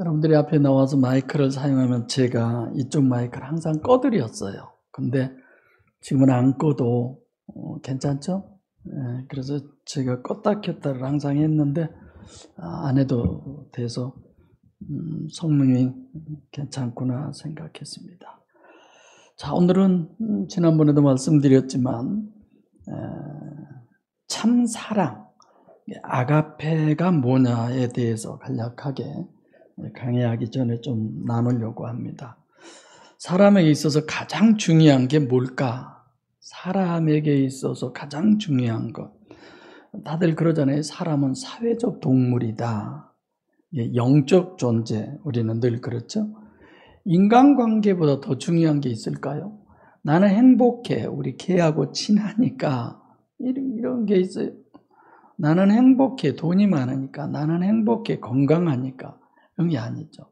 여러분들이 앞에 나와서 마이크를 사용하면 제가 이쪽 마이크를 항상 꺼드렸어요. 근데 지금은 안 꺼도 괜찮죠? 그래서 제가 껐다 켰다를 항상 했는데 안 해도 돼서 성능이 괜찮구나 생각했습니다. 자, 오늘은 지난번에도 말씀드렸지만 참 사랑, 아가페가 뭐냐에 대해서 간략하게 강의하기 전에 좀 나누려고 합니다. 사람에게 있어서 가장 중요한 게 뭘까? 사람에게 있어서 가장 중요한 것. 다들 그러잖아요. 사람은 사회적 동물이다. 영적 존재. 우리는 늘 그렇죠. 인간관계보다 더 중요한 게 있을까요? 나는 행복해. 우리 개하고 친하니까. 이런 게 있어요. 나는 행복해. 돈이 많으니까. 나는 행복해. 건강하니까. 이런 게 아니죠.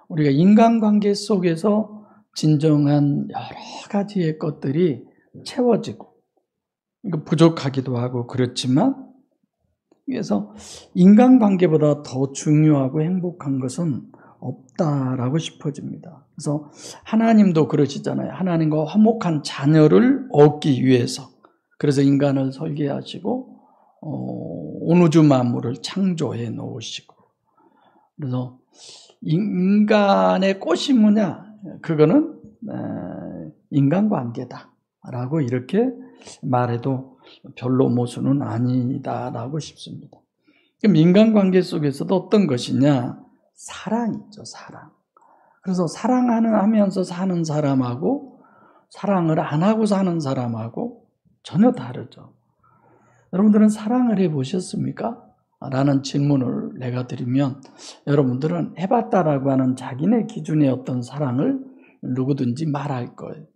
우리가 인간관계 속에서 진정한 여러 가지의 것들이 채워지고 부족하기도 하고 그렇지만 그래서 인간관계보다 더 중요하고 행복한 것은 없다라고 싶어집니다. 그래서 하나님도 그러시잖아요. 하나님과 화목한 자녀를 얻기 위해서 그래서 인간을 설계하시고 온 우주 만물을 창조해 놓으시고 그래서 인간의 꽃이 뭐냐? 그거는 인간관계다라고 이렇게 말해도 별로 모순은 아니다라고 싶습니다. 그럼 인간관계 속에서도 어떤 것이냐? 사랑이죠, 사랑. 그래서 사랑하면서 사는 사람하고 사랑을 안 하고 사는 사람하고 전혀 다르죠. 여러분들은 사랑을 해보셨습니까? 라는 질문을 내가 드리면 여러분들은 해봤다라고 하는 자기네 기준의 어떤 사랑을 누구든지 말할 거예요.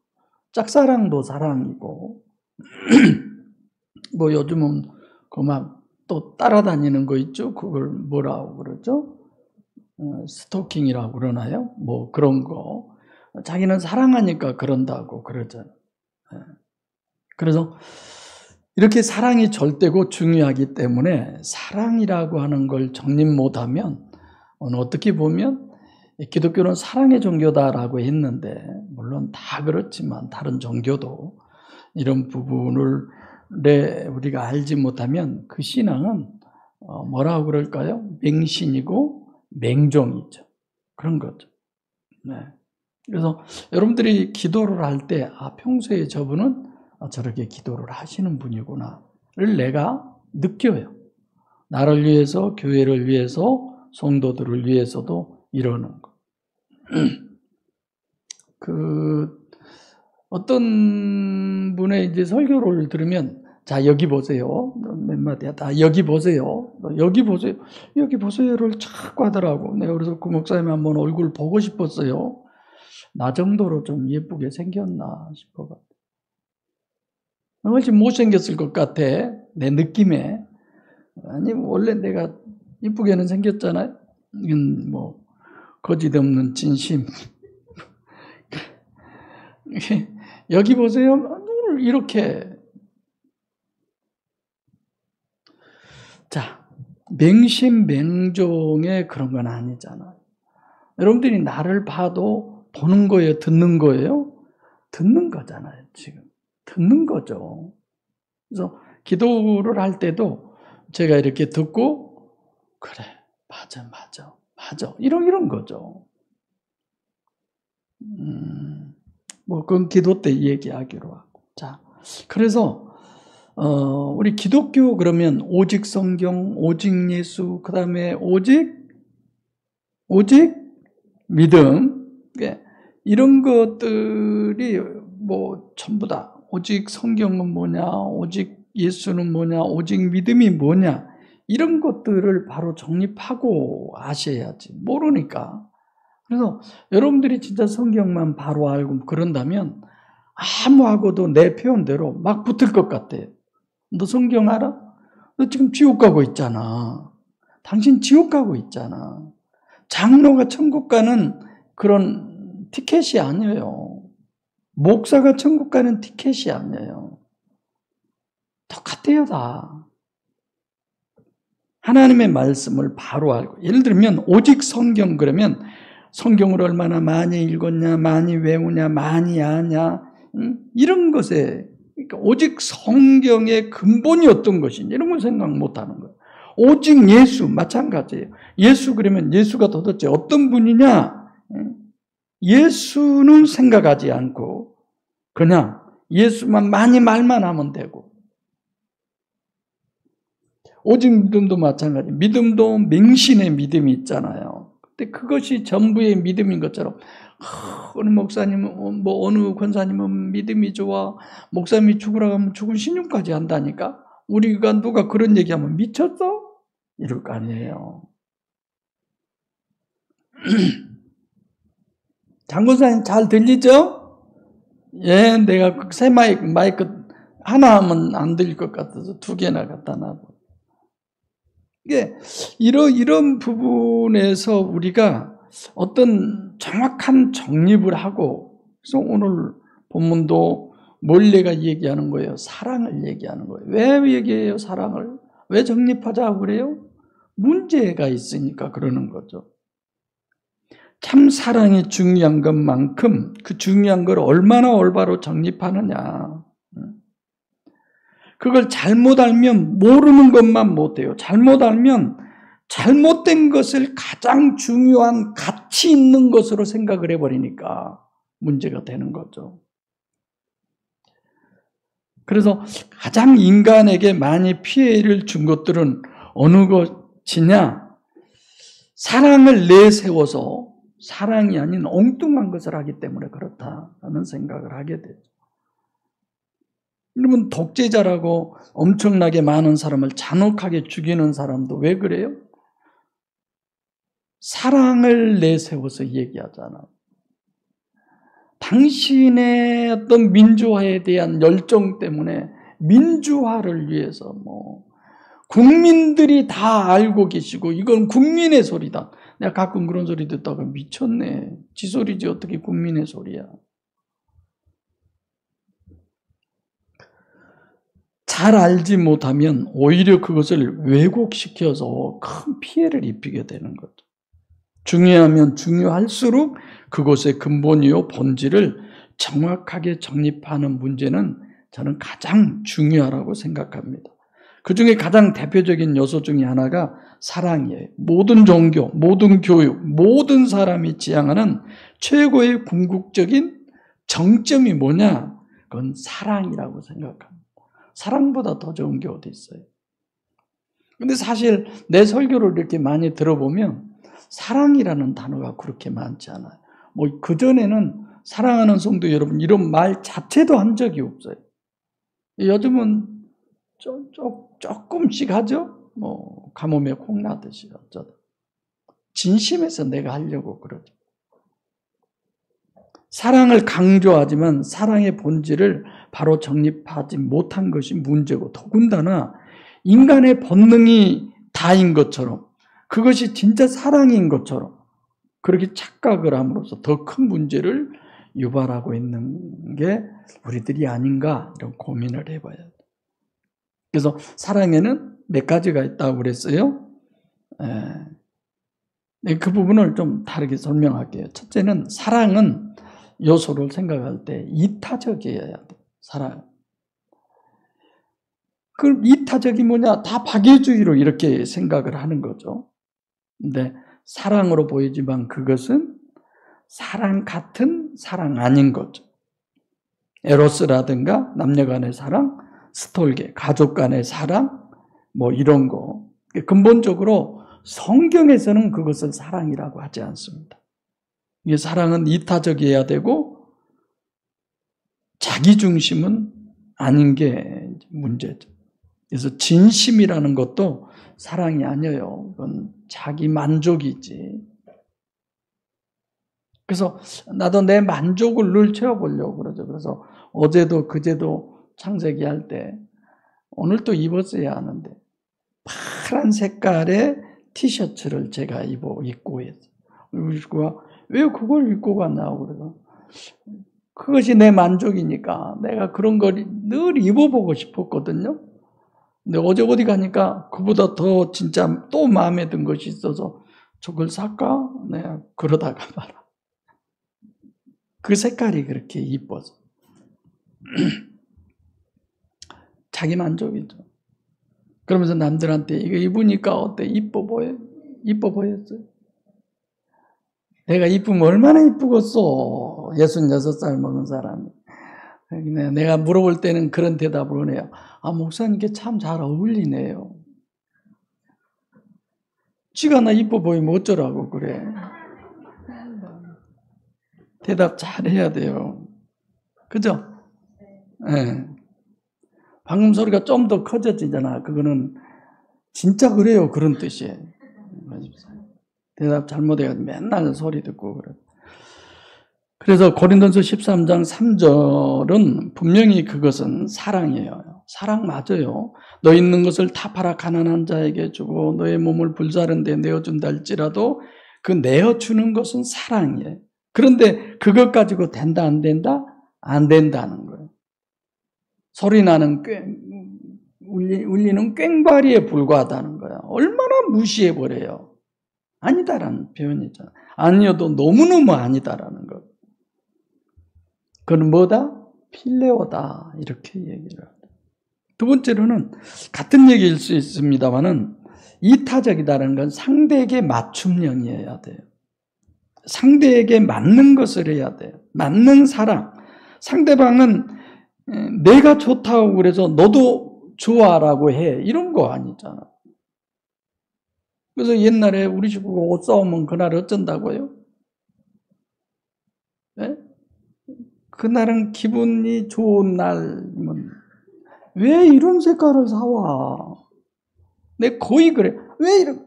짝사랑도 사랑이고 뭐 요즘은 그만 또 따라다니는 거 있죠. 그걸 뭐라고 그러죠? 스토킹이라고 그러나요? 뭐 그런 거. 자기는 사랑하니까 그런다고 그러잖아요. 그래서 이렇게 사랑이 절대고 중요하기 때문에 사랑이라고 하는 걸 정립 못하면 어떻게 보면 기독교는 사랑의 종교다라고 했는데 물론 다 그렇지만 다른 종교도 이런 부분을 우리가 알지 못하면 그 신앙은 뭐라고 그럴까요? 맹신이고 맹종이죠. 그런 거죠. 네. 그래서 여러분들이 기도를 할 때 평소에 저분은 저렇게 기도를 하시는 분이구나를 내가 느껴요. 나를 위해서, 교회를 위해서, 성도들을 위해서도 이러는 거. 어떤 분의 이제 설교를 들으면, 자, 여기 보세요. 몇 마디야. 다 여기 보세요. 여기 보세요. 여기 보세요를 자꾸 하더라고. 내가 그래서 그 목사님 한번 얼굴 보고 싶었어요. 나 정도로 좀 예쁘게 생겼나 싶어가지고. 훨씬 못생겼을 것 같아. 내 느낌에. 아니, 원래 내가 이쁘게는 생겼잖아요. 이건 뭐, 거짓 없는 진심. 여기 보세요. 눈을 이렇게. 자, 맹신맹종의 그런 건 아니잖아요. 여러분들이 나를 봐도 보는 거예요? 듣는 거예요? 듣는 거잖아요, 지금. 듣는 거죠. 그래서 기도를 할 때도 제가 이렇게 듣고 그래, 맞아. 이런 거죠. 뭐 그건 기도 때 얘기하기로 하고. 자, 그래서 우리 기독교 그러면 오직 성경, 오직 예수, 그 다음에 오직 믿음, 이런 것들이 뭐 전부 다 오직 성경은 뭐냐, 오직 예수는 뭐냐, 오직 믿음이 뭐냐 이런 것들을 바로 정립하고 아셔야지. 모르니까. 그래서 여러분들이 진짜 성경만 바로 알고 그런다면 아무하고도 내 표현대로 막 붙을 것 같아요. 너 성경 알아? 너 지금 지옥 가고 있잖아. 당신 지옥 가고 있잖아. 장로가 천국 가는 그런 티켓이 아니에요. 목사가 천국 가는 티켓이 아니에요. 똑같아요, 다. 하나님의 말씀을 바로 알고, 예를 들면 오직 성경 그러면 성경을 얼마나 많이 읽었냐, 많이 외우냐, 많이 아냐, 이런 것에, 그러니까 오직 성경의 근본이 어떤 것인지 이런 걸 생각 못하는 거예요. 오직 예수 마찬가지예요. 예수 그러면 예수가 도대체 어떤 분이냐, 예수는 생각하지 않고 그냥 예수만 많이 말만 하면 되고, 오직 믿음도 마찬가지. 믿음도 맹신의 믿음이 있잖아요. 근데 그것이 전부의 믿음인 것처럼, 어느 목사님은, 어느 권사님은 믿음이 좋아, 목사님이 죽으라고 하면 죽은 신용까지 한다니까? 우리가 누가 그런 얘기하면 미쳤어? 이럴 거 아니에요. 장군사님 잘 들리죠? 예, 내가 새 마이크 하나 하면 안 들릴 것 같아서 2개나 갖다 놔고. 이게 이런 부분에서 우리가 어떤 정확한 정립을 하고, 그래서 오늘 본문도 뭘 내가 얘기하는 거예요? 사랑을 얘기하는 거예요. 왜 얘기해요? 사랑을 왜 정립하자고 그래요? 문제가 있으니까 그러는 거죠. 참 사랑이 중요한 것만큼 그 중요한 걸 얼마나 올바로 정립하느냐. 그걸 잘못 알면 모르는 것만 못해요. 잘못 알면 잘못된 것을 가장 중요한 가치 있는 것으로 생각을 해버리니까 문제가 되는 거죠. 그래서 가장 인간에게 많이 피해를 준 것들은 어느 것이냐? 사랑을 내세워서 사랑이 아닌 엉뚱한 것을 하기 때문에 그렇다는 생각을 하게 되죠. 여러분, 독재자라고 엄청나게 많은 사람을 잔혹하게 죽이는 사람도 왜 그래요? 사랑을 내세워서 얘기하잖아. 당신의 어떤 민주화에 대한 열정 때문에 민주화를 위해서 국민들이 다 알고 계시고 이건 국민의 소리다. 내가 가끔 그런 소리 듣다가 미쳤네. 지 소리지 어떻게 국민의 소리야. 잘 알지 못하면 오히려 그것을 왜곡시켜서 큰 피해를 입히게 되는 거죠. 중요하면 중요할수록 그것의 근본이요 본질을 정확하게 정립하는 문제는 저는 가장 중요하다고 생각합니다. 그 중에 가장 대표적인 요소 중에 하나가 사랑이에요. 모든 종교, 모든 교육, 모든 사람이 지향하는 최고의 궁극적인 정점이 뭐냐? 그건 사랑이라고 생각합니다. 사랑보다 더 좋은 게 어디 있어요? 근데 사실 내 설교를 이렇게 많이 들어보면 사랑이라는 단어가 그렇게 많지 않아요. 그전에는 사랑하는 성도 여러분 이런 말 자체도 한 적이 없어요. 요즘은 조금씩 하죠? 가뭄에 콩 나듯이 어쩌다. 진심에서 내가 하려고 그러죠. 사랑을 강조하지만 사랑의 본질을 바로 정립하지 못한 것이 문제고, 더군다나 인간의 본능이 다인 것처럼 그것이 진짜 사랑인 것처럼 그렇게 착각을 함으로써 더 큰 문제를 유발하고 있는 게 우리들이 아닌가 이런 고민을 해봐야 돼요. 그래서 사랑에는 몇 가지가 있다고 그랬어요. 그 부분을 좀 다르게 설명할게요. 첫째는 사랑은 요소를 생각할 때 이타적이어야 돼요. 사랑. 그 이타적이 뭐냐? 다 박애주의로 이렇게 생각을 하는 거죠. 근데 사랑으로 보이지만 그것은 사랑 같은 사랑 아닌 거죠. 에로스라든가 남녀 간의 사랑, 스톨게, 가족 간의 사랑, 이런 거. 근본적으로 성경에서는 그것을 사랑이라고 하지 않습니다. 이게 사랑은 이타적이어야 되고 자기 중심은 아닌 게 문제죠. 그래서 진심이라는 것도 사랑이 아니에요. 그건 자기 만족이지. 그래서 나도 내 만족을 늘 채워보려고 그러죠. 그래서 어제도 그제도 창세기 할 때 오늘 또 입었어야 하는데 파란 색깔의 티셔츠를 제가 입고 했어요. 그리고 왜 그걸 입고 갔냐고 그래서 그것이 내 만족이니까 내가 그런 걸 늘 입어보고 싶었거든요. 근데 어디 가니까 그보다 더 진짜 또 마음에 든 것이 있어서 저걸 살까? 내가 그러다가 말아. 그 색깔이 그렇게 이뻐서. 자기 만족이죠. 그러면서 남들한테 이거 입으니까 어때? 이뻐 보여? 이뻐 보였어요? 내가 이쁘면 얼마나 이쁘겠어. 66살 먹은 사람이. 내가 물어볼 때는 그런 대답을 해요. 아, 목사님께 참 잘 어울리네요. 지가 나 이뻐 보이면 어쩌라고 그래. 대답 잘 해야 돼요. 그죠? 네. 방금 소리가 좀 더 커져지잖아. 그거는 진짜 그래요. 그런 뜻이에요. 대답 잘못해가지고 맨날 소리 듣고 그래. 그래서 고린도서 13장 3절은 분명히 그것은 사랑이에요. 사랑 맞아요. 너 있는 것을 다 팔아 가난한 자에게 주고 너의 몸을 불사른 데 내어준다 할지라도 그 내어주는 것은 사랑이에요. 그런데 그것 가지고 된다 안 된다? 안 된다는 거예요. 소리 나는 울리는 꽹과리에 불과하다는 거야. 얼마나 무시해버려요. 아니다라는 표현이잖아. 아니어도 너무너무 아니다라는 거. 그건 뭐다? 필레오다. 이렇게 얘기를 합니다. 두 번째로는 같은 얘기일 수 있습니다만은 이타적이다라는 건 상대에게 맞춤형이어야 돼요. 상대에게 맞는 것을 해야 돼요. 맞는 사랑. 상대방은 내가 좋다고 그래서 너도 좋아라고 해. 이런 거 아니잖아. 그래서 옛날에 우리 집 보고 옷 사오면 그날 어쩐다고요? 네? 그날은 기분이 좋은 날이면 왜 이런 색깔을 사와? 내 거의 그래. 왜 이런?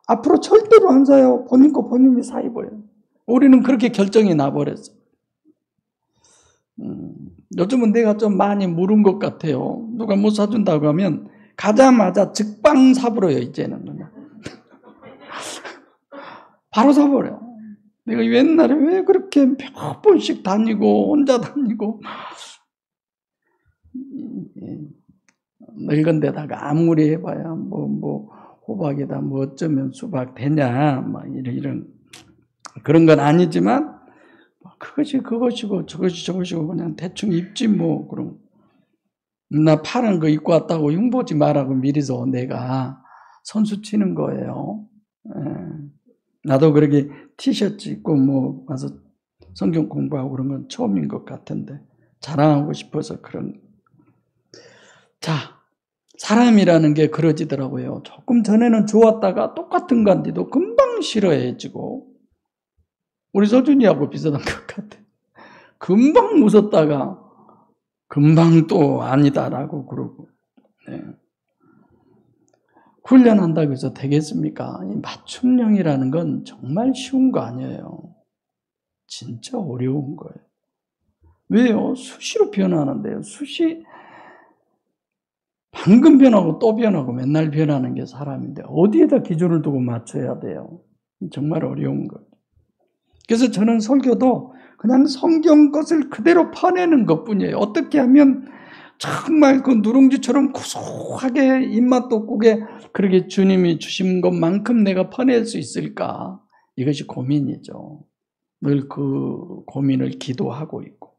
앞으로 절대로 안 사요. 본인 거 본인이 사 입어요. 우리는 그렇게 결정이 나버렸어. 요즘은 내가 좀 많이 물은 것 같아요. 누가 못 사준다고 하면 가자마자 즉방 사버려요. 이제는 그냥. 바로 사버려. 내가 옛날에 왜 그렇게 몇 번씩 다니고 혼자 다니고 늙은 데다가 아무리 해봐야 뭐 호박에다 뭐 어쩌면 수박 되냐 막 이런 그런 건 아니지만 그것이 그것이고 저것이 저것이고 그냥 대충 입지 뭐 그럼 나 파란 거 입고 왔다고 흉보지 말라고 미리서 내가 선수 치는 거예요. 나도 그렇게 티셔츠 입고 뭐 와서 성경 공부하고 그런 건 처음인 것 같은데 자랑하고 싶어서 그런. 자, 사람이라는 게 그러지더라고요. 조금 전에는 좋았다가 똑같은 건데도 금방 싫어해지고 우리 서준이하고 비슷한 것 같아. 금방 웃었다가 금방 또 아니다라고 그러고. 네. 훈련한다고 해서 되겠습니까? 이 맞춤형이라는 건 정말 쉬운 거 아니에요. 진짜 어려운 거예요. 왜요? 수시로 변하는데요. 방금 변하고 또 변하고 맨날 변하는 게 사람인데 어디에다 기준을 두고 맞춰야 돼요? 정말 어려운 거예요. 그래서 저는 설교도 그냥 성경 것을 그대로 퍼내는 것뿐이에요. 어떻게 하면 정말 그 누룽지처럼 고소하게 입맛 돋게 그렇게 주님이 주신 것만큼 내가 퍼낼 수 있을까? 이것이 고민이죠. 늘 그 고민을 기도하고 있고.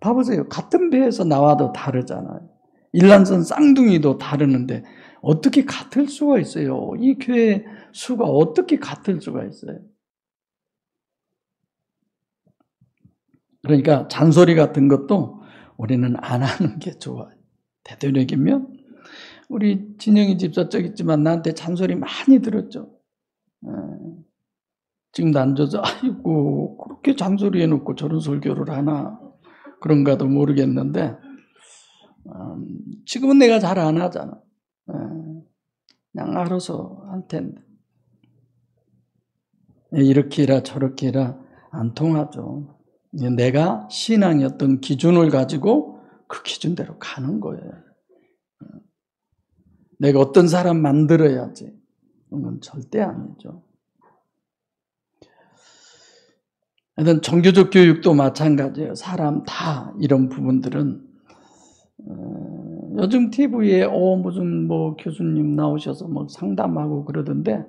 봐보세요. 같은 배에서 나와도 다르잖아요. 일란선 쌍둥이도 다르는데 어떻게 같을 수가 있어요? 이 교회 수가 어떻게 같을 수가 있어요? 그러니까 잔소리 같은 것도 우리는 안 하는 게 좋아요. 되도록이면 우리 진영이 집사 쪽 있지만 나한테 잔소리 많이 들었죠. 지금도 안 줘서 아이고 그렇게 잔소리 해놓고 저런 설교를 하나 그런가도 모르겠는데 지금은 내가 잘 안 하잖아. 그냥 알아서 할 텐데 이렇게 해라 저렇게 해라 안 통하죠. 내가 신앙의 어떤 기준을 가지고 그 기준대로 가는 거예요. 내가 어떤 사람 만들어야지. 그건 절대 아니죠. 하여튼 종교적 교육도 마찬가지예요. 사람 다 이런 부분들은 요즘 TV에 무슨 뭐 교수님 나오셔서 뭐 상담하고 그러던데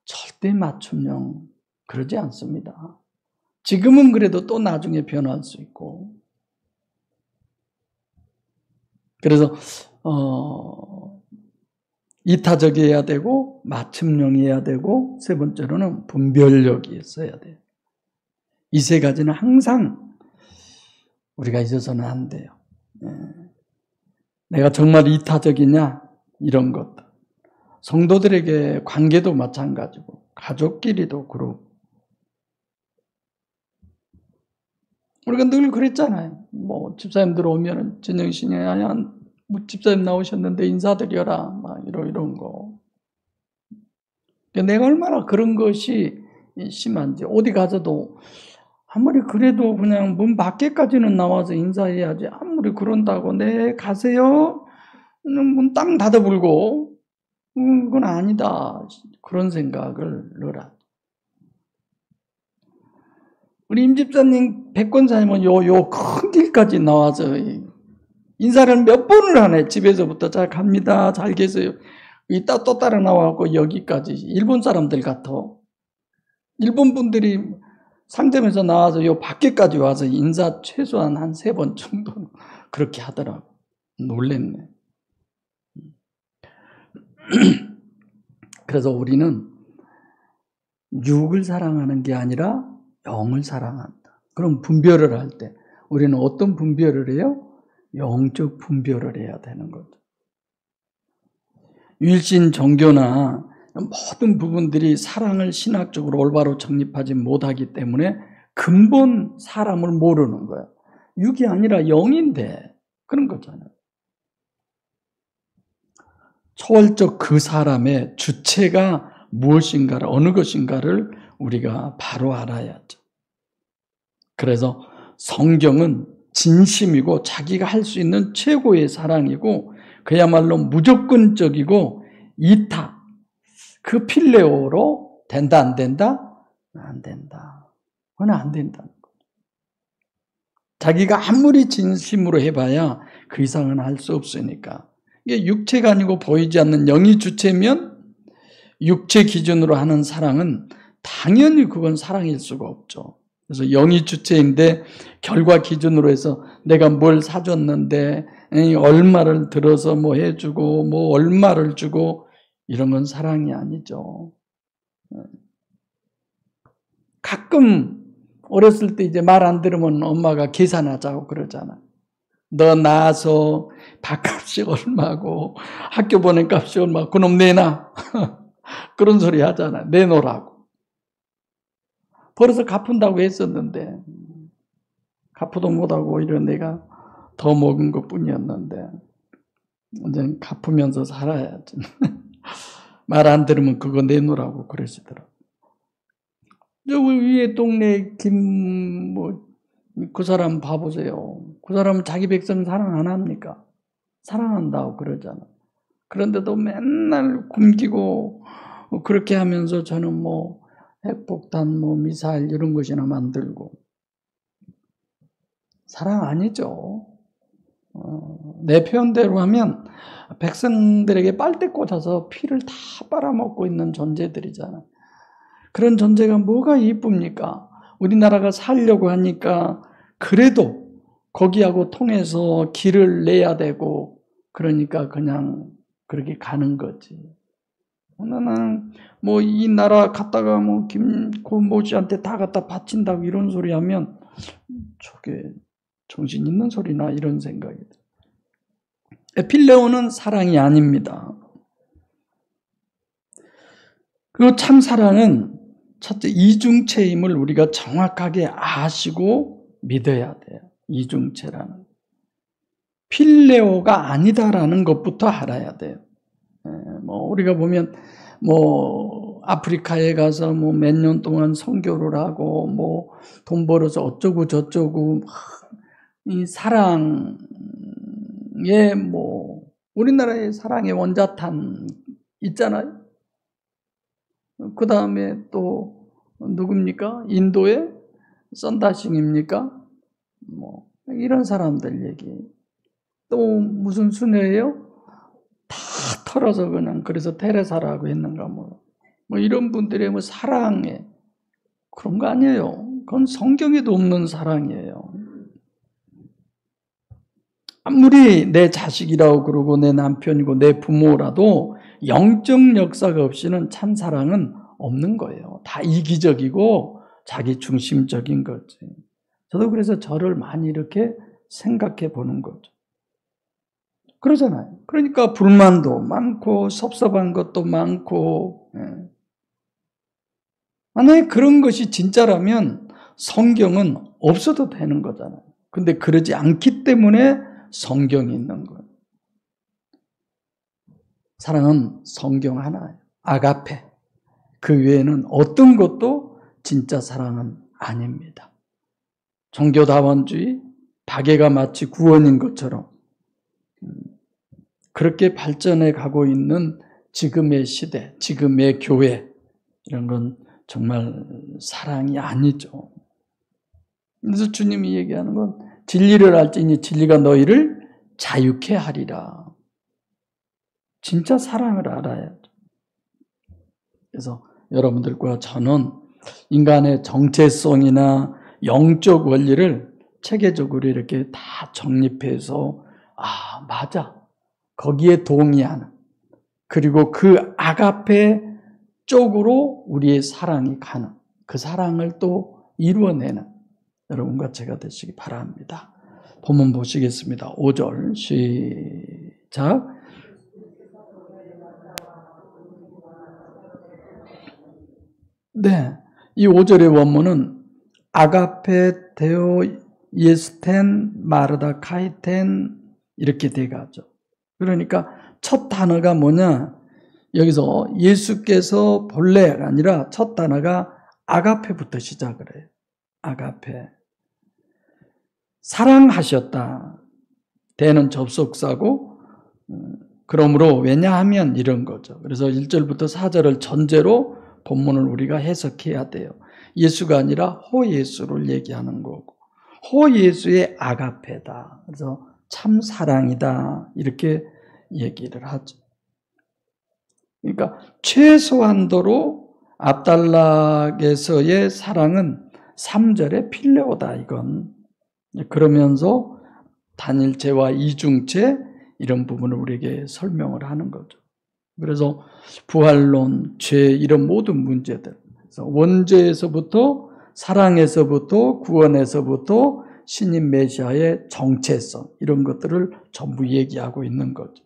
절대 맞춤형 그러지 않습니다. 지금은 그래도 또 나중에 변할 수 있고. 그래서 이타적이어야 되고 맞춤형이어야 되고 세 번째로는 분별력이 있어야 돼요. 이 세 가지는 항상 우리가 잊어서는 안 돼요. 내가 정말 이타적이냐 이런 것. 성도들에게 관계도 마찬가지고 가족끼리도 그렇고 우리가 늘 그랬잖아요. 뭐 집사님들 오면은 진영신이 뭐 집사님 나오셨는데 인사드려라 막 이런 거. 내가 얼마나 그런 것이 심한지 어디 가서도 아무리 그래도 그냥 문 밖에까지는 나와서 인사해야지. 아무리 그런다고 네 가세요. 문 땅 닫아불고 그건 아니다. 그런 생각을 넣어라. 우리 임집사님 백권사님은 요 큰 길까지 나와서 인사를 몇 번을 하네. 집에서부터 잘 갑니다. 잘 계세요. 이따 또 따라 나와갖고 여기까지. 일본 사람들 같아. 일본 분들이 상점에서 나와서 요 밖에까지 와서 인사 최소한 한 3번 정도 그렇게 하더라고. 놀랬네. 그래서 우리는 육을 사랑하는 게 아니라 영을 사랑한다. 그럼 분별을 할 때 우리는 어떤 분별을 해요? 영적 분별을 해야 되는 거죠. 유일신 종교나 모든 부분들이 사랑을 신학적으로 올바로 정립하지 못하기 때문에 근본 사람을 모르는 거예요. 육이 아니라 영인데 그런 거잖아요. 초월적 그 사람의 주체가 무엇인가를 어느 것인가를 우리가 바로 알아야죠. 그래서 성경은 진심이고 자기가 할 수 있는 최고의 사랑이고 그야말로 무조건적이고 이타 그 필레오로 된다 안 된다? 안 된다. 그건 안 된다는 거죠. 자기가 아무리 진심으로 해봐야 그 이상은 할 수 없으니까. 이게 육체가 아니고 보이지 않는 영이 주체면 육체 기준으로 하는 사랑은 당연히 그건 사랑일 수가 없죠. 그래서 영이 주체인데 결과 기준으로 해서 내가 뭘 사줬는데 얼마를 들어서 뭐 해주고 뭐 얼마를 주고 이런 건 사랑이 아니죠. 가끔 어렸을 때 이제 말 안 들으면 엄마가 계산하자고 그러잖아. 너 낳아서 밥값이 얼마고 학교 보낸 값이 얼마고 그놈 내놔. 그런 소리 하잖아. 내놓으라고. 벌어서 갚은다고 했었는데 갚아도 못하고 이런 내가 더 먹은 것뿐이었는데 이제 갚으면서 살아야지. 말 안 들으면 그거 내놓으라고 그러시더라고요. 저 위에 동네 그 사람 봐보세요. 그 사람은 자기 백성 사랑 안 합니까? 사랑한다고 그러잖아. 그런데도 맨날 굶기고 그렇게 하면서 저는 뭐 핵폭탄, 미사일 이런 것이나 만들고 사랑 아니죠. 내 표현대로 하면 백성들에게 빨대 꽂아서 피를 다 빨아먹고 있는 존재들이잖아. 그런 존재가 뭐가 이쁩니까? 우리나라가 살려고 하니까 그래도 거기하고 통해서 길을 내야 되고 그러니까 그냥 그렇게 가는 거지. 나는 이 나라 갔다가 김고모 씨한테 다 갖다 바친다고 이런 소리 하면 저게 정신 있는 소리나 이런 생각이 들어요. 필레오는 사랑이 아닙니다. 그리고 참 사랑은 첫째 이중체임을 우리가 정확하게 아시고 믿어야 돼요. 이중체라는. 필레오가 아니다라는 것부터 알아야 돼요. 우리가 보면 아프리카에 가서 몇 년 동안 선교를 하고 돈 벌어서 어쩌고 저쩌고 이 사랑의 우리나라의 사랑의 원자탄 있잖아요. 그 다음에 또 누굽니까? 인도의 썬다싱입니까? 이런 사람들 얘기. 또 무슨 순회예요? 다 털어서 그냥 그래서 테레사라고 했는가 뭐 이런 분들의 뭐 사랑에 그런 거 아니에요. 그건 성경에도 없는 사랑이에요. 아무리 내 자식이라고 그러고 내 남편이고 내 부모라도 영적 역사가 없이는 참 사랑은 없는 거예요. 다 이기적이고 자기 중심적인 거지. 저도 그래서 저를 많이 이렇게 생각해 보는 거죠. 그러잖아요. 그러니까 불만도 많고 섭섭한 것도 많고. 만약에 그런 것이 진짜라면 성경은 없어도 되는 거잖아요. 근데 그러지 않기 때문에 성경이 있는 거예요. 사랑은 성경 하나예요. 아가페. 그 외에는 어떤 것도 진짜 사랑은 아닙니다. 종교다원주의, 박애가 마치 구원인 것처럼 그렇게 발전해 가고 있는 지금의 시대, 지금의 교회 이런 건 정말 사랑이 아니죠. 그래서 주님이 얘기하는 건 진리를 알지니 진리가 너희를 자유케 하리라. 진짜 사랑을 알아야죠. 그래서 여러분들과 저는 인간의 정체성이나 영적 원리를 체계적으로 이렇게 다 정립해서 맞아. 거기에 동의하는 그리고 그 아가페 쪽으로 우리의 사랑이 가는 그 사랑을 또 이루어내는 여러분과 제가 되시기 바랍니다. 본문 보시겠습니다. 5절 시작. 네, 이 5절의 원문은 아가페 데오 예스텐 마르다 카이텐 이렇게 돼가죠. 그러니까 첫 단어가 뭐냐? 여기서 예수께서 본래가 아니라 첫 단어가 아가페부터 시작을 해요. 아가페. 사랑하셨다. 대는 접속사고 그러므로 왜냐하면 이런 거죠. 그래서 1절부터 4절을 전제로 본문을 우리가 해석해야 돼요. 예수가 아니라 호예수를 얘기하는 거고 호예수의 아가페다. 그래서 참 사랑이다. 이렇게 얘기를 하죠. 그러니까 최소한도로 압달락에서의 사랑은 3절의 필레오다. 이건 그러면서 단일체와 이중체 이런 부분을 우리에게 설명을 하는 거죠. 그래서 부활론, 죄 이런 모든 문제들 그래서 원죄에서부터 사랑에서부터 구원에서부터 신인 메시아의 정체성 이런 것들을 전부 얘기하고 있는 거죠.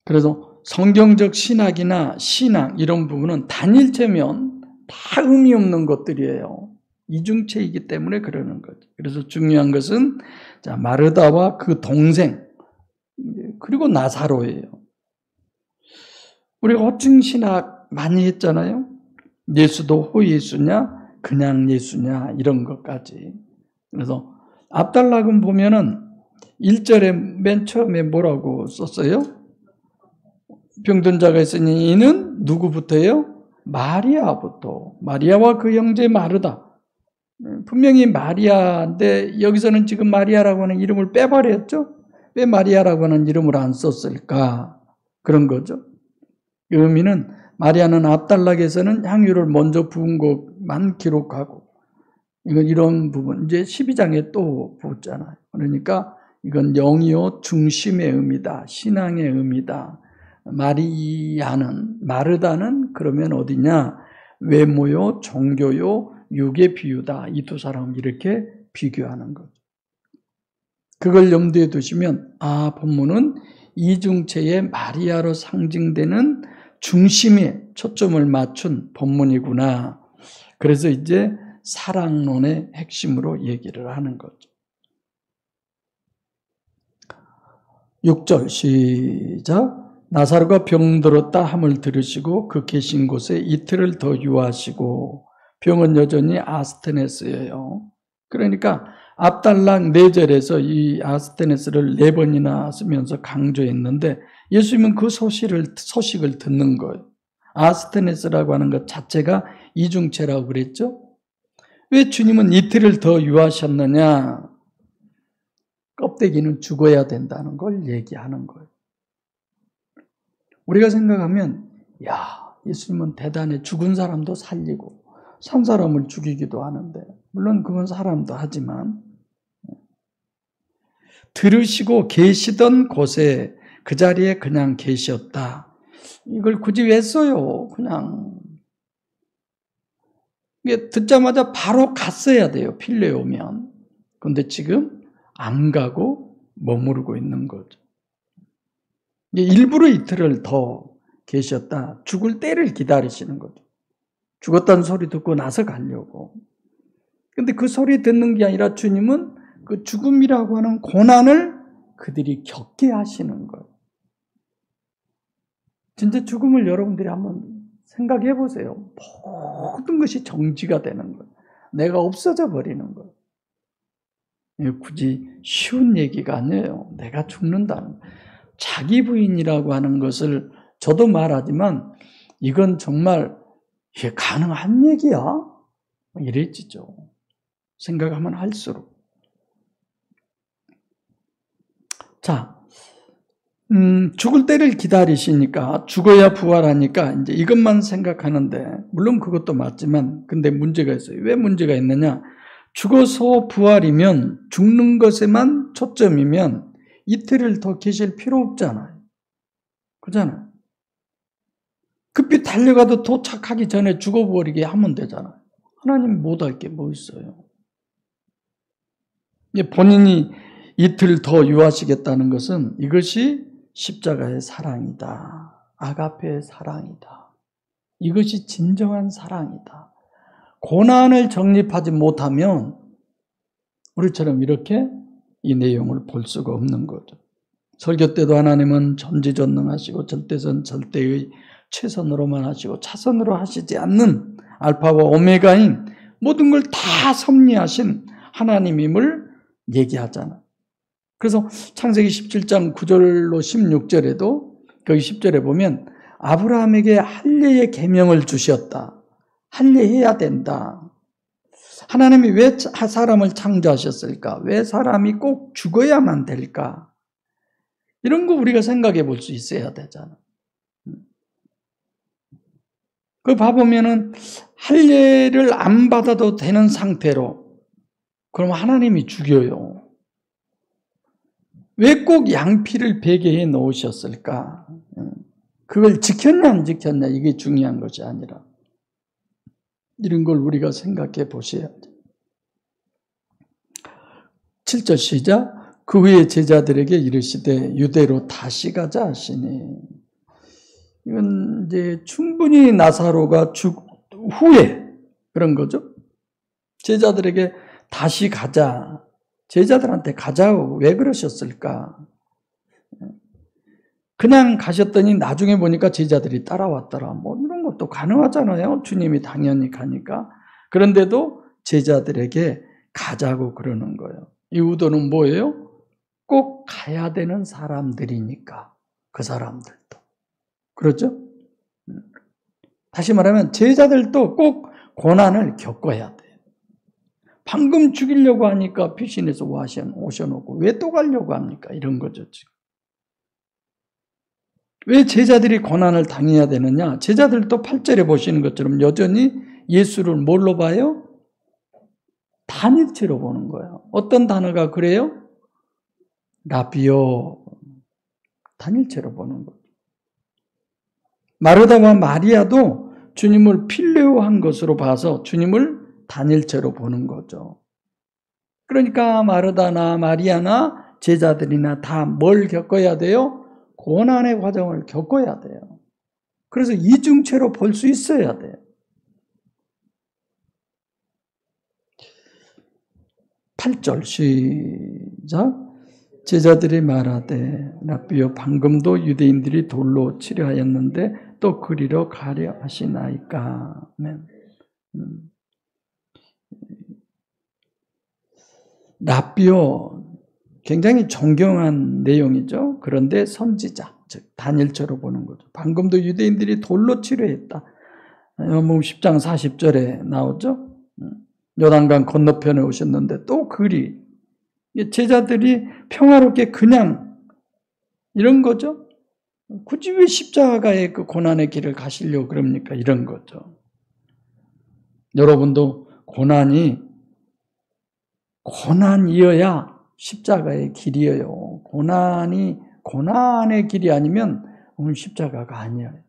그래서 성경적 신학이나 신앙 이런 부분은 단일체면 다 의미 없는 것들이에요. 이중체이기 때문에 그러는 거죠. 그래서 중요한 것은 마르다와 그 동생 그리고 나사로예요. 우리가 호칭 신학 많이 했잖아요. 예수도 호예수냐 그냥 예수냐 이런 것까지. 그래서 압달락은 보면은 1절에 맨 처음에 뭐라고 썼어요? 병든 자가 있으니 이는 누구부터예요? 마리아부터. 마리아와 그 형제 마르다. 분명히 마리아인데 여기서는 지금 마리아라고 하는 이름을 빼버렸죠? 왜 마리아라고 하는 이름을 안 썼을까? 그런 거죠. 의미는 마리아는 압달락에서는 향유를 먼저 부은 것만 기록하고 이런 부분 이제 12장에 또 붙잖아요. 그러니까 이건 영이요 중심의 의미다. 신앙의 의미다. 마르다는 그러면 어디냐? 외모요, 종교요, 육의 비유다. 이 두 사람을 이렇게 비교하는 거죠. 그걸 염두에 두시면 본문은 이중체의 마리아로 상징되는 중심에 초점을 맞춘 본문이구나. 그래서 이제 사랑론의 핵심으로 얘기를 하는 거죠. 6절 시작. 나사로가 병들었다 함을 들으시고 그 계신 곳에 이틀을 더 유하시고 병은 여전히 아스테네스예요. 그러니까 압달락 4절에서 이 아스테네스를 4번이나 쓰면서 강조했는데 예수님은 그 소식을 듣는 거예요. 아스테네스라고 하는 것 자체가 이중체라고 그랬죠. 왜 주님은 이틀을 더 유하셨느냐? 껍데기는 죽어야 된다는 걸 얘기하는 거예요. 우리가 생각하면 야, 예수님은 대단해. 죽은 사람도 살리고 산 사람을 죽이기도 하는데, 물론 그건 사람도 하지만 들으시고 계시던 곳에 그 자리에 그냥 계셨다. 이걸 굳이 왜 써요? 그냥 이게 듣자마자 바로 갔어야 돼요. 필요에 오면. 그런데 지금 안 가고 머무르고 있는 거죠. 일부러 이틀을 더 계셨다. 죽을 때를 기다리시는 거죠. 죽었다는 소리 듣고 나서 가려고. 근데 그 소리 듣는 게 아니라 주님은 그 죽음이라고 하는 고난을 그들이 겪게 하시는 거예요. 진짜 죽음을 여러분들이 한번 생각해 보세요. 모든 것이 정지가 되는 거예요. 내가 없어져 버리는 거예요. 굳이 쉬운 얘기가 아니에요. 내가 죽는다는 거예요. 자기 부인이라고 하는 것을 저도 말하지만 이건 정말 이게 가능한 얘기야? 이랬지죠. 생각하면 할수록. 자, 죽을 때를 기다리시니까, 죽어야 부활하니까 이제 이것만 생각하는데, 물론 그것도 맞지만, 근데 문제가 있어요. 왜 문제가 있느냐? 죽어서 부활이면, 죽는 것에만 초점이면 이틀을 더 계실 필요 없잖아요. 그잖아요. 급히 달려가도 도착하기 전에 죽어버리게 하면 되잖아요. 하나님 못할 게 뭐 있어요? 본인이 이틀 더 유하시겠다는 것은 이것이 십자가의 사랑이다. 아가페의 사랑이다. 이것이 진정한 사랑이다. 고난을 정립하지 못하면 우리처럼 이렇게 이 내용을 볼 수가 없는 거죠. 설교 때도 하나님은 전지전능하시고 절대선 절대의 최선으로만 하시고 차선으로 하시지 않는 알파와 오메가인 모든 걸 다 섭리하신 하나님임을 얘기하잖아. 그래서 창세기 17장 9절로 16절에도 거기 10절에 보면 아브라함에게 할례의 계명을 주셨다. 할례해야 된다. 하나님이 왜 사람을 창조하셨을까? 왜 사람이 꼭 죽어야만 될까? 이런 거 우리가 생각해 볼 수 있어야 되잖아. 그 봐보면은 할례를 안 받아도 되는 상태로 그럼 하나님이 죽여요. 왜 꼭 양피를 베개에 놓으셨을까? 그걸 지켰냐 안 지켰냐 이게 중요한 것이 아니라 이런 걸 우리가 생각해 보셔야 돼요. 7절 시작. 그 후에 제자들에게 이르시되 유대로 다시 가자 하시니, 이건 이제 충분히 나사로가 죽 후에 그런 거죠. 제자들에게 다시 가자. 제자들한테 가자고 왜 그러셨을까? 그냥 가셨더니 나중에 보니까 제자들이 따라왔더라. 뭐 이런 것도 가능하잖아요. 주님이 당연히 가니까. 그런데도 제자들에게 가자고 그러는 거예요. 이 의도는 뭐예요? 꼭 가야 되는 사람들이니까. 그 사람들도. 그렇죠? 다시 말하면 제자들도 꼭 고난을 겪어야 돼요. 방금 죽이려고 하니까 피신해서 오셔놓고 왜 또 가려고 합니까? 이런 거죠, 지금. 왜 제자들이 고난을 당해야 되느냐? 제자들도 8절에 보시는 것처럼 여전히 예수를 뭘로 봐요? 단일체로 보는 거예요. 어떤 단어가 그래요? 라비오. 단일체로 보는 거예요. 마르다와 마리아도 주님을 필요한 것으로 봐서 주님을 단일체로 보는 거죠. 그러니까 마르다나 마리아나 제자들이나 다 뭘 겪어야 돼요? 고난의 과정을 겪어야 돼요. 그래서 이중체로 볼 수 있어야 돼요. 8절 시작. 제자들이 말하되 라비오 방금도 유대인들이 돌로 치려하였는데 또 그리로 가려 하시나이까. 아멘. 라비오 굉장히 존경한 내용이죠. 그런데 선지자, 즉 다니엘처럼 보는 거죠. 방금도 유대인들이 돌로 치려했다. 요한복음 10장 40절에 나오죠. 요단강 건너편에 오셨는데 또 그리 제자들이 평화롭게 그냥 이런 거죠. 굳이 왜 십자가의 그 고난의 길을 가시려고 그럽니까? 이런 거죠. 여러분도 고난이어야 십자가의 길이에요. 고난의 길이 아니면 오늘 십자가가 아니에요.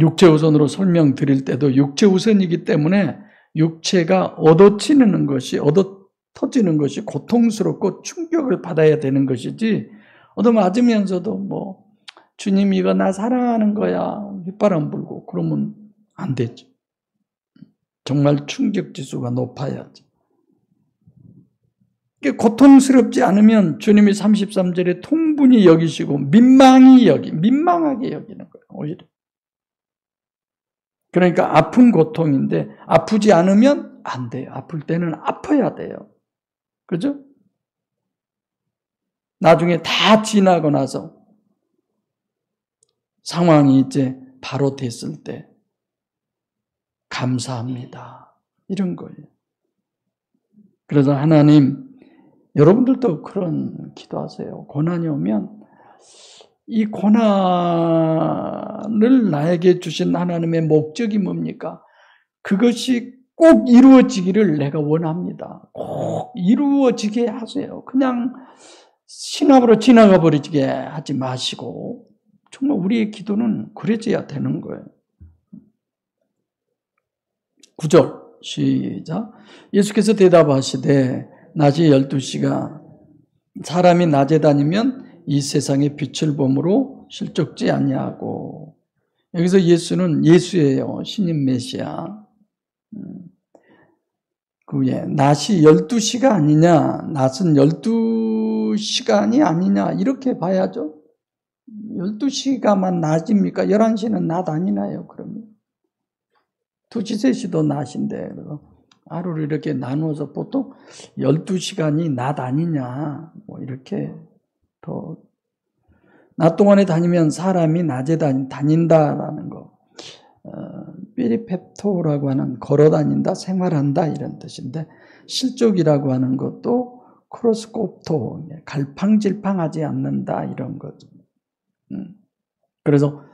육체 우선으로 설명드릴 때도 육체 우선이기 때문에 육체가 얻어지는 것이 고통스럽고 충격을 받아야 되는 것이지, 맞으면서도 주님 이거 나 사랑하는 거야 휘바람 불고 그러면 안 되죠. 정말 충격 지수가 높아야죠. 고통스럽지 않으면 주님이 33절에 통분히 여기시고 민망하게 여기는 거예요. 오히려. 그러니까 아픈 고통인데 아프지 않으면 안 돼요. 아플 때는 아파야 돼요. 그죠? 나중에 다 지나고 나서 상황이 이제 바로 됐을 때 감사합니다. 이런 거예요. 그래서 하나님, 여러분들도 그런 기도하세요. 고난이 오면 이 고난을 나에게 주신 하나님의 목적이 뭡니까? 그것이 꼭 이루어지기를 내가 원합니다. 꼭 이루어지게 하세요. 그냥 신압으로 지나가 버리게 하지 마시고 정말 우리의 기도는 그래져야 되는 거예요. 9절 시작. 예수께서 대답하시되 낮이 12시가 사람이 낮에 다니면 이 세상의 빛을 보므로 실족지 아니하고. 여기서 예수는 예수예요. 신임 메시아. 그게 낮이 12시가 아니냐, 낮은 12시간이 아니냐 이렇게 봐야죠. 12시가만 낮입니까? 11시는 낮 아니나요? 그러면 2시, 3시도 낮인데 하루를 이렇게 나누어서 보통 12시간이 낮 아니냐 이렇게 더 낮 동안에 다니면 사람이 낮에 다닌다라는 거. 삐리펩토라고 하는 걸어다닌다, 생활한다 이런 뜻인데 실족이라고 하는 것도 크로스콥토, 갈팡질팡하지 않는다 이런 거죠. 그래서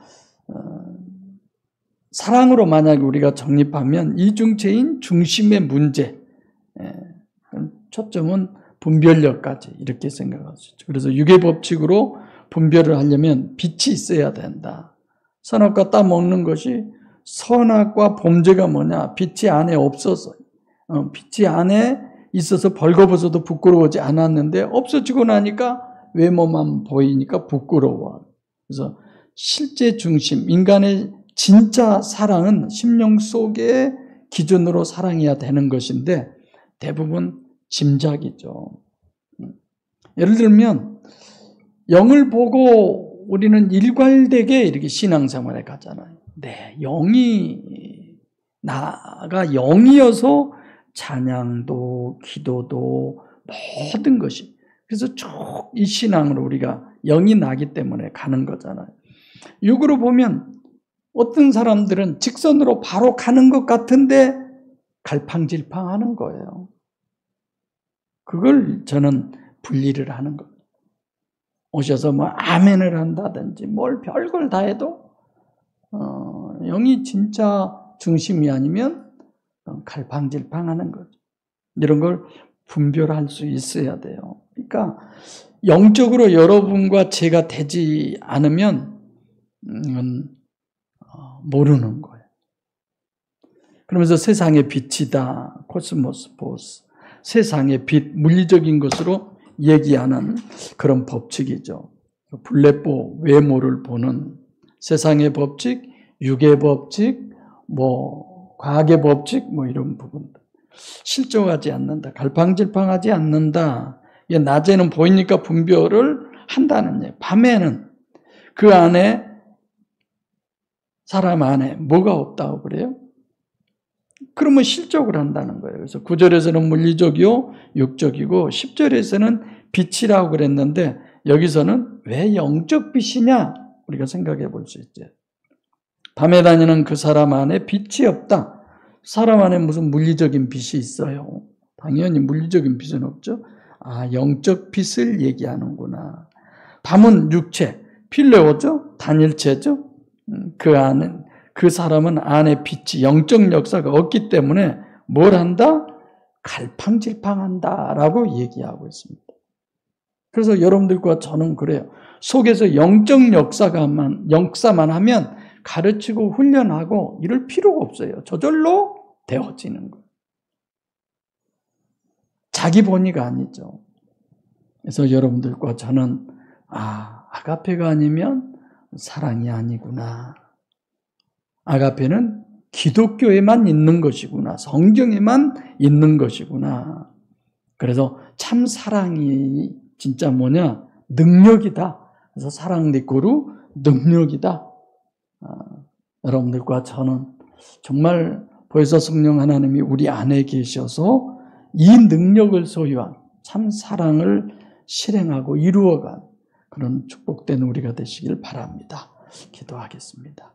사랑으로 만약에 우리가 정립하면 이중체인 중심의 문제, 초점은 분별력까지 이렇게 생각할 수 있죠. 그래서 유괴 법칙으로 분별을 하려면 빛이 있어야 된다. 선악과 따먹는 것이 선악과 범죄가 뭐냐? 빛이 안에 없어서, 빛이 안에 있어서 벌거벗어도 부끄러워하지 않았는데 없어지고 나니까 외모만 보이니까 부끄러워. 그래서 실제 중심, 인간의 진짜 사랑은 심령 속의 기준으로 사랑해야 되는 것인데 대부분 짐작이죠. 예를 들면 영을 보고 우리는 일괄되게 이렇게 신앙생활에 가잖아요. 네, 나가 영이어서 찬양도 기도도 모든 것이, 그래서 쭉 이 신앙으로 우리가 영이 나기 때문에 가는 거잖아요. 육으로 보면 어떤 사람들은 직선으로 바로 가는 것 같은데 갈팡질팡하는 거예요. 그걸 저는 분리를 하는 겁니다. 오셔서 아멘을 한다든지 뭘 별걸 다 해도 영이 진짜 중심이 아니면 갈팡질팡하는 거죠. 이런 걸 분별할 수 있어야 돼요. 그러니까 영적으로 여러분과 제가 되지 않으면 이건 모르는 거예요. 그러면서 세상의 빛이다, 코스모스 포스, 세상의 빛, 물리적인 것으로 얘기하는 그런 법칙이죠. 블레포, 외모를 보는 세상의 법칙, 육의 법칙, 과학의 법칙, 이런 부분들. 실족하지 않는다, 갈팡질팡하지 않는다. 낮에는 보이니까 분별을 한다는 얘기. 밤에는 그 안에, 사람 안에 뭐가 없다고 그래요? 그러면 실족을 한다는 거예요. 그래서 9절에서는 물리적이요, 육적이고 10절에서는 빛이라고 그랬는데 여기서는 왜 영적 빛이냐? 우리가 생각해 볼 수 있죠. 밤에 다니는 그 사람 안에 빛이 없다. 사람 안에 무슨 물리적인 빛이 있어요? 당연히 물리적인 빛은 없죠. 영적 빛을 얘기하는구나. 밤은 육체, 필레오죠? 단일체죠? 그 사람은 안에 빛이 영적 역사가 없기 때문에 뭘 한다? 갈팡질팡한다라고 얘기하고 있습니다. 그래서 여러분들과 저는 그래요. 속에서 영적 역사만 하면 가르치고 훈련하고 이럴 필요가 없어요. 저절로 되어지는 거예요. 자기 본의가 아니죠. 그래서 여러분들과 저는 아가페가 아니면 사랑이 아니구나. 아가페는 기독교에만 있는 것이구나. 성경에만 있는 것이구나. 그래서 참 사랑이 진짜 뭐냐? 능력이다. 그래서 사랑 리꼬루 능력이다. 여러분들과 저는 정말 벌써 성령 하나님이 우리 안에 계셔서 이 능력을 소유한 참 사랑을 실행하고 이루어간 그런 축복된 우리가 되시길 바랍니다. 기도하겠습니다.